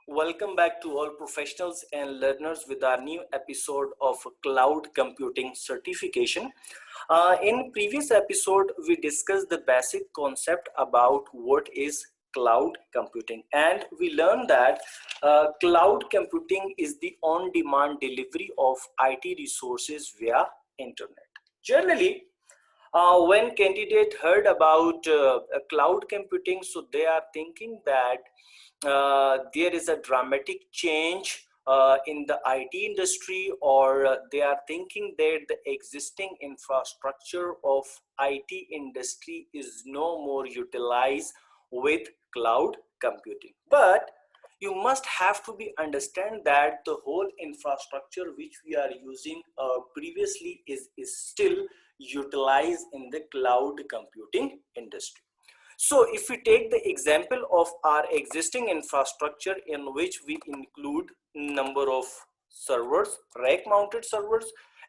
Welcome back to all professionals and learners with our new episode of Cloud Computing Certification. In previous episode, we discussed the basic concept about what is cloud computing, and we learned that cloud computing is the on-demand delivery of IT resources via internet. Generally, when candidate heard about cloud computing, so they are thinking that there is a dramatic change in the IT industry, or they are thinking that the existing infrastructure of IT industry is no more utilized with cloud computing. But you must have to be understand that the whole infrastructure which we are using previously is still utilized in the cloud computing industry. So if we take the example of our existing infrastructure, in which we include number of servers, rack mounted servers,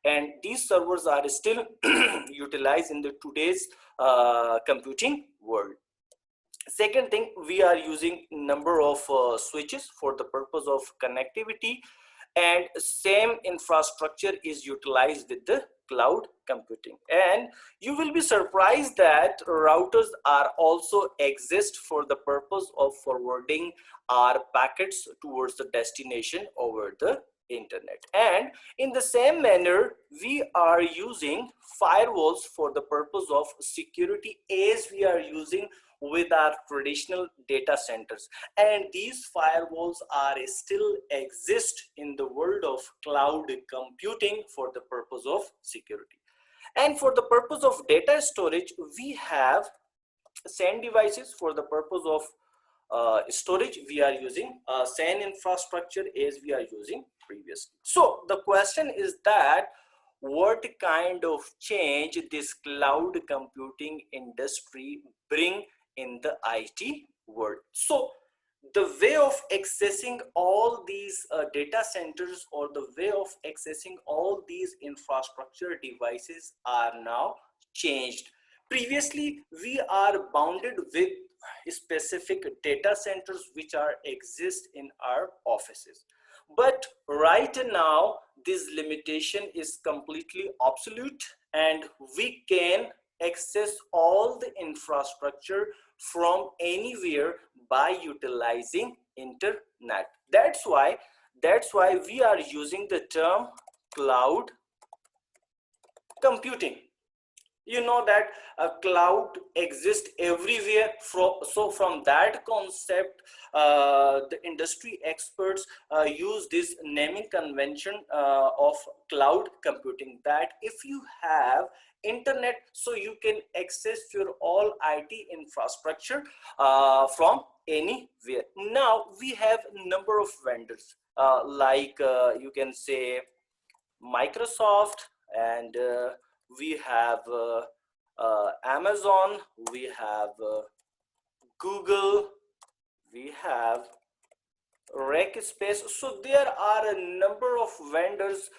and these servers are still utilized in the today's computing world. Second thing, we are using number of switches for the purpose of connectivity, and same infrastructure is utilized with the cloud computing. And you will be surprised that routers are also exist for the purpose of forwarding our packets towards the destination over the internet. And in the same manner, we are using firewalls for the purpose of security, as we are using with our traditional data centers. And these firewalls are still exist in the world of cloud computing for the purpose of security. And for the purpose of data storage, we have SAN devices for the purpose of storage. We are using SAN infrastructure as we are using previously. So the question is that what kind of change this cloud computing industry bring in the IT world? So the way of accessing all these data centers, or the way of accessing all these infrastructure devices are now changed. Previously, we are bounded with specific data centers which are exist in our offices. But right now, this limitation is completely obsolete, and we can access all the infrastructure from anywhere by utilizing internet. That's why we are using the term cloud computing. You know that a cloud exists everywhere. So from that concept, the industry experts use this naming convention of cloud computing, that if you have internet, so you can access your all IT infrastructure from anywhere. Now we have number of vendors like you can say Microsoft, and we have Amazon, we have Google, we have Rackspace. So there are a number of vendors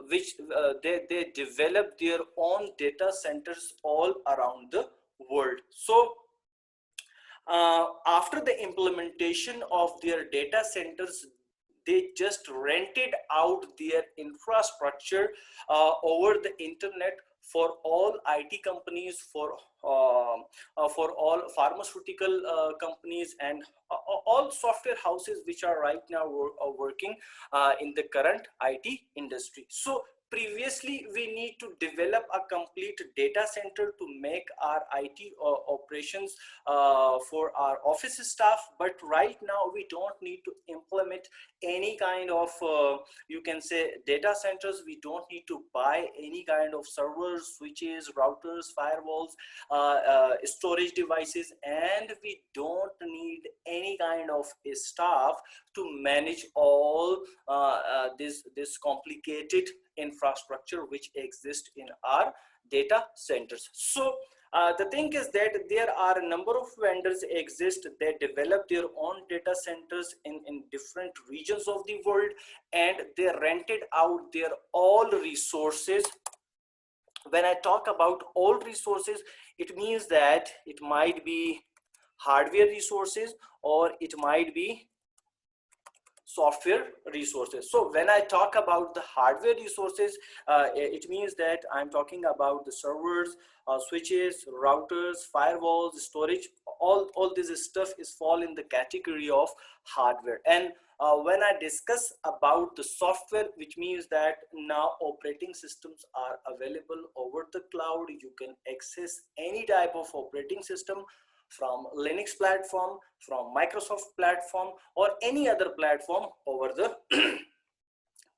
which they develop their own data centers all around the world. So after the implementation of their data centers, they just rented out their infrastructure over the internet for all IT companies, for all pharmaceutical companies, and all software houses which are right now working in the current IT industry. So previously, we need to develop a complete data center to make our IT operations for our office staff. But right now, we don't need to implement any kind of, you can say, data centers. We don't need to buy any kind of servers, switches, routers, firewalls, storage devices, and we don't need any kind of staff to manage all this complicated infrastructure which exists in our data centers. So the thing is that there are a number of vendors exist that develop their own data centers in different regions of the world, and they rented out their all resources. When I talk about all resources, it means that it might be hardware resources, or it might be software resources. So when I talk about the hardware resources, it means that I'm talking about the servers, switches, routers, firewalls, storage. All this stuff is fall in the category of hardware. And when I discuss about the software, which means that now operating systems are available over the cloud. You can access any type of operating system from Linux platform, from Microsoft platform, or any other platform over the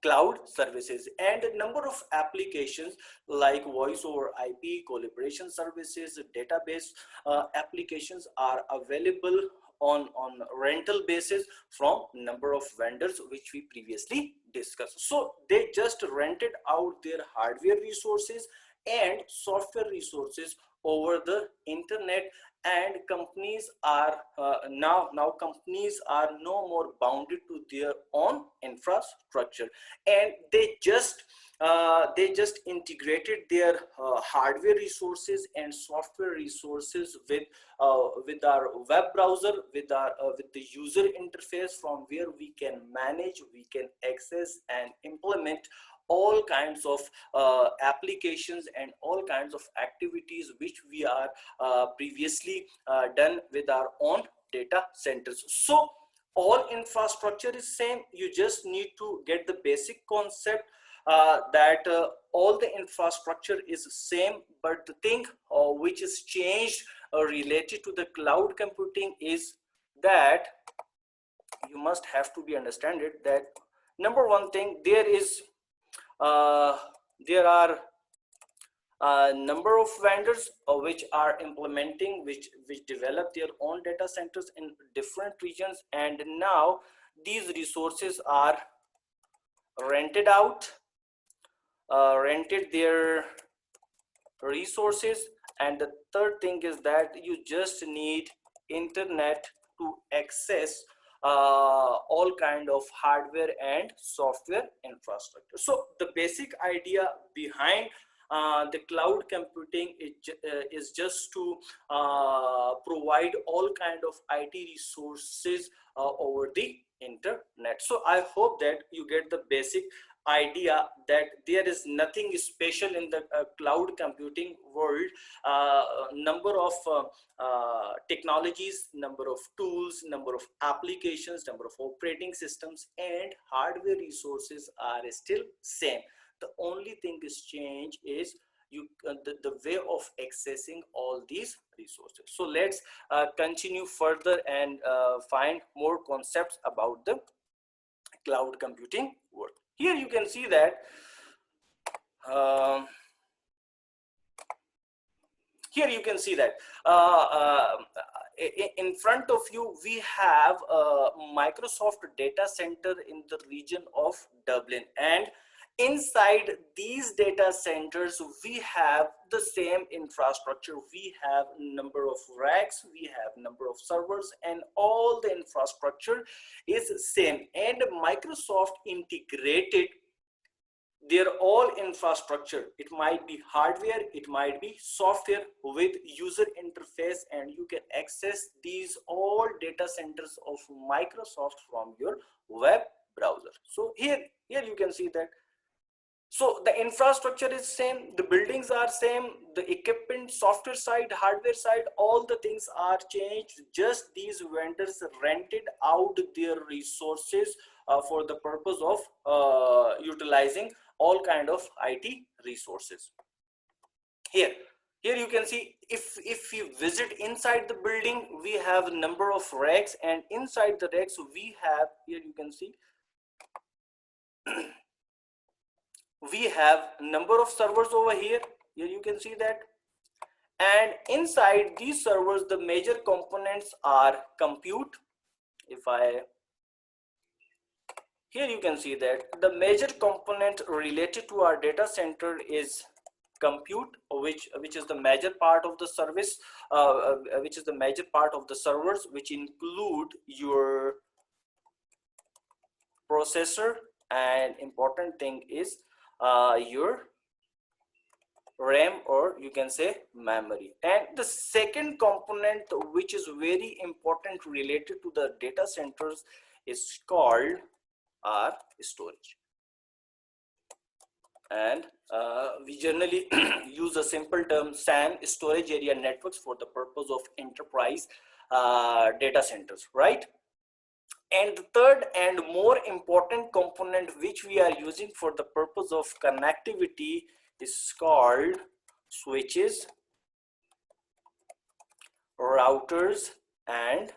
cloud services. And a number of applications like voice over IP, collaboration services, database applications are available on rental basis from number of vendors which we previously discussed. So they just rented out their hardware resources and software resources over the internet, and companies are now companies are no more bounded to their own infrastructure, and they just integrated their hardware resources and software resources with our web browser, with the user interface, from where we can manage, we can access and implement all kinds of applications and all kinds of activities which we are previously done with our own data centers. So all infrastructure is same. You just need to get the basic concept that all the infrastructure is same, but the thing which is changed related to the cloud computing is that you must have to be understand it that number one thing, there are a number of vendors which are implementing, which develop their own data centers in different regions, and now these resources are rented out, rented their resources. And the third thing is that you just need internet to access all kind of hardware and software infrastructure. So the basic idea behind the cloud computing is just to provide all kind of IT resources over the internet. So I hope that you get the basic idea that there is nothing special in the cloud computing world. Number of technologies, number of tools, number of applications, number of operating systems and hardware resources are still same. The only thing is change is the way of accessing all these resources. So let's continue further and find more concepts about the cloud computing world. Here you can see that in front of you we have a Microsoft data center in the region of Dublin, and inside these data centers we have the same infrastructure. We have number of racks, we have number of servers, and all the infrastructure is same, and Microsoft integrated their all infrastructure. It might be hardware, it might be software with user interface, and you can access these all data centers of Microsoft from your web browser. So here you can see that. So the infrastructure is same, the buildings are same, the equipment, software side, hardware side, all the things are changed. Just these vendors rented out their resources for the purpose of utilizing all kind of IT resources. Here you can see, if you visit inside the building, we have a number of racks, and inside the racks we have, here you can see, we have number of servers over here. Here you can see that, and inside these servers the major components are compute. Here you can see that the major component related to our data center is compute, which is the major part of the service, which is the major part of the servers, which include your processor, and important thing is your RAM, or you can say memory. And the second component which is very important related to the data centers is called our storage. And we generally use a simple term SAN, storage area networks, for the purpose of enterprise data centers, right? And the third and more important component which we are using for the purpose of connectivity is called switches, routers, and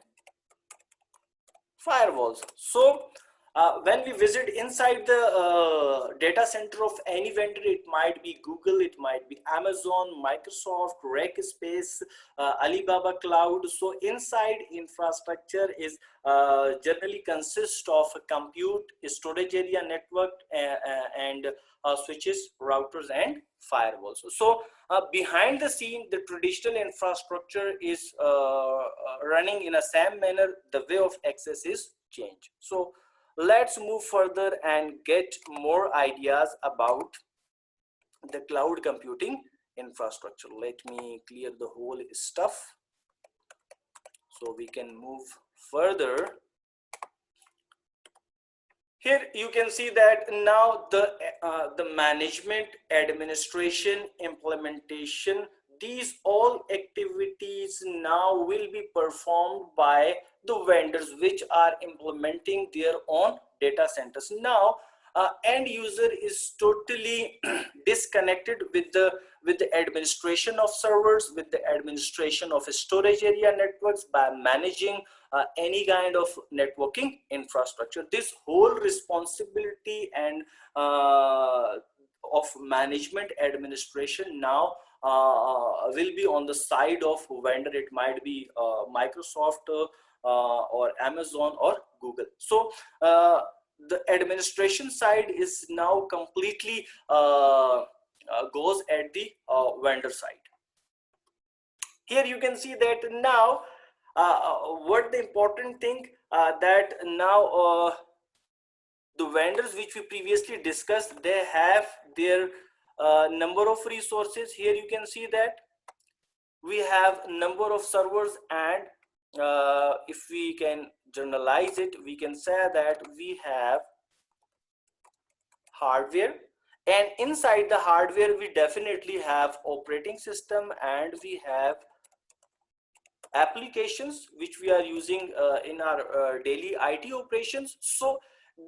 firewalls. So when we visit inside the data center of any vendor, it might be Google, it might be Amazon, Microsoft, Rackspace, Alibaba Cloud. So inside infrastructure is generally consists of a compute, storage area network, and switches, routers, and firewalls. So behind the scene, the traditional infrastructure is running in a same manner. The way of access is changed. So let's move further and get more ideas about the cloud computing infrastructure. Let me clear the whole stuff so we can move further. Here you can see that now the management, administration, implementation, these all activities now will be performed by the vendors which are implementing their own data centers. Now end user is totally disconnected with the administration of servers, with the administration of storage area networks, by managing any kind of networking infrastructure. This whole responsibility and of management administration now will be on the side of vendor. It might be Microsoft or Amazon or Google. So the administration side is now completely goes at the vendor side. Here you can see that now what the important thing that now the vendors which we previously discussed, they have their number of resources. Here you can see that we have number of servers, and if we can generalize it, we can say that we have hardware, and inside the hardware we definitely have operating system, and we have applications which we are using in our daily IT operations. So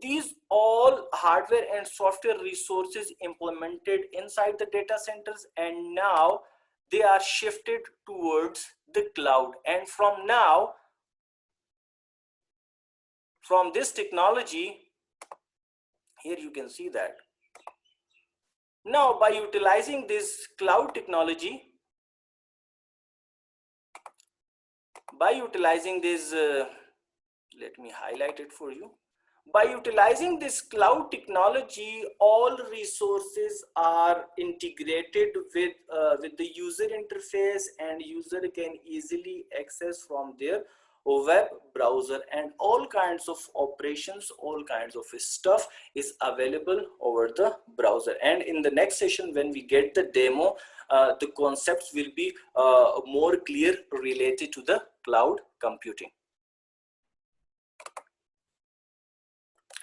these all hardware and software resources implemented inside the data centers, and now they are shifted towards the cloud. And from now, from this technology, here you can see that now by utilizing this cloud technology, by utilizing this let me highlight it for you. By utilizing this cloud technology, all resources are integrated with the user interface, and user can easily access from their web browser, and all kinds of operations, all kinds of stuff is available over the browser. And in the next session, when we get the demo, the concepts will be more clear related to the cloud computing.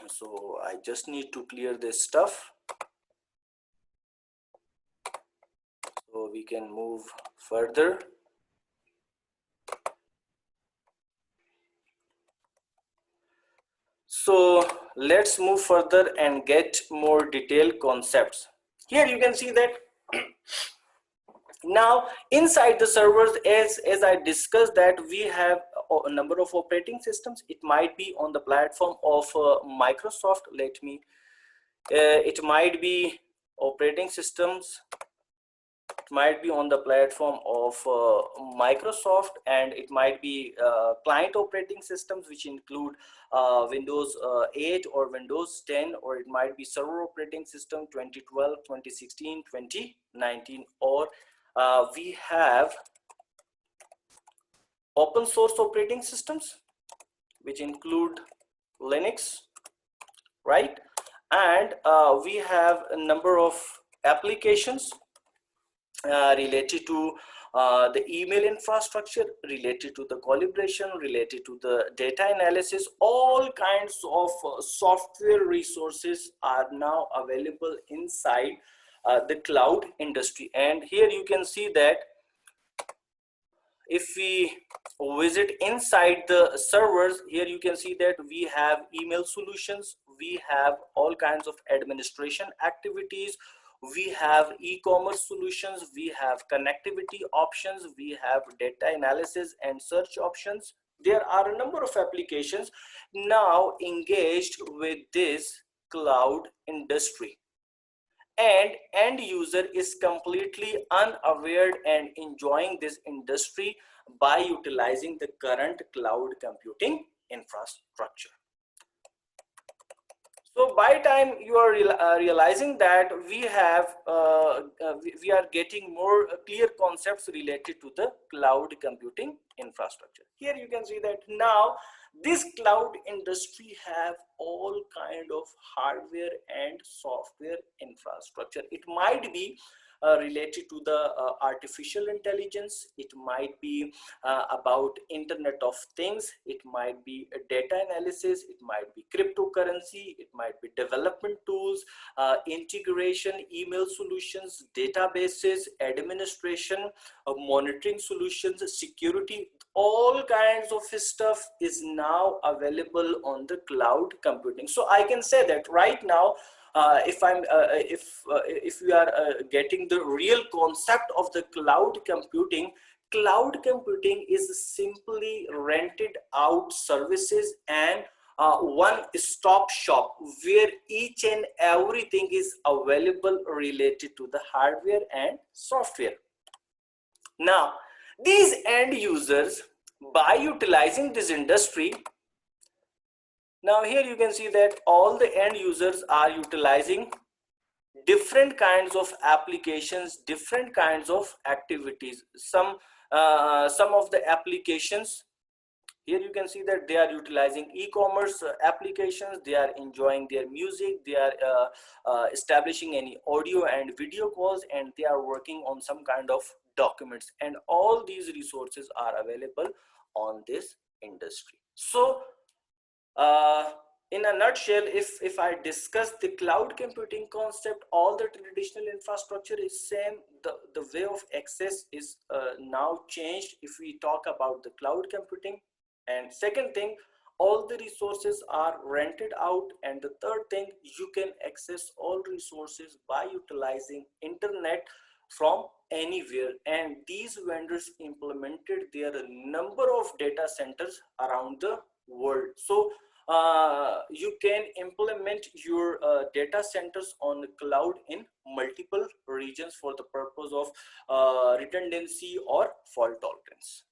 So I just need to clear this stuff so we can move further. So let's move further and get more detailed concepts. Here you can see that now inside the servers, as I discussed, that we have a number of operating systems. It might be on the platform of Microsoft. Let me it might be operating systems, it might be on the platform of Microsoft, and it might be client operating systems which include Windows 8 or Windows 10, or it might be server operating system 2012, 2016, 2019, or we have open source operating systems which include Linux, right? And we have a number of applications related to the email infrastructure, related to the collaboration, related to the data analysis. All kinds of software resources are now available inside the cloud industry. And here you can see that if we visit inside the servers, here you can see that we have email solutions, we have all kinds of administration activities, we have e-commerce solutions, we have connectivity options, we have data analysis and search options. There are a number of applications now engaged with this cloud industry, and end user is completely unaware and enjoying this industry by utilizing the current cloud computing infrastructure. So by time you are realizing that we are getting more clear concepts related to the cloud computing infrastructure. Here you can see that now this cloud industry have all kind of hardware and software infrastructure. It might be related to the artificial intelligence, it might be about Internet of Things, it might be a data analysis, it might be cryptocurrency, it might be development tools, integration, email solutions, databases, administration, monitoring solutions, security. All kinds of stuff is now available on the cloud computing. So I can say that right now, if we are getting the real concept of the cloud computing is simply rented out services and one-stop shop where each and everything is available related to the hardware and software. Now, these end users, by utilizing this industry, now here you can see that all the end users are utilizing different kinds of applications, different kinds of activities. Some of the applications, here you can see that they are utilizing e-commerce applications, they are enjoying their music, they are establishing any audio and video calls, and they are working on some kind of documents, and all these resources are available on this industry. So in a nutshell, if I discuss the cloud computing concept, all the traditional infrastructure is same. The way of access is now changed if we talk about the cloud computing. And second thing, all the resources are rented out. And the third thing, you can access all resources by utilizing internet from anywhere. And these vendors implemented their number of data centers around the world. So you can implement your data centers on the cloud in multiple regions for the purpose of redundancy or fault tolerance.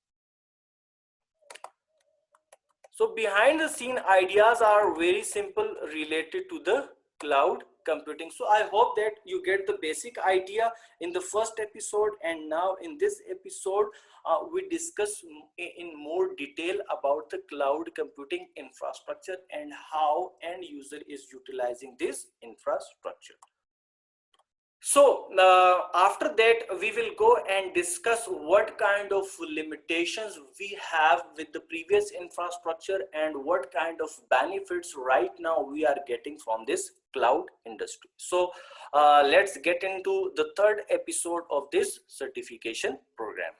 So behind the scene ideas are very simple related to the cloud computing. So I hope that you get the basic idea in the first episode, and now in this episode we discuss in more detail about the cloud computing infrastructure and how end user is utilizing this infrastructure. So after that, we will go and discuss what kind of limitations we have with the previous infrastructure and what kind of benefits right now we are getting from this cloud industry. So let's get into the third episode of this certification program.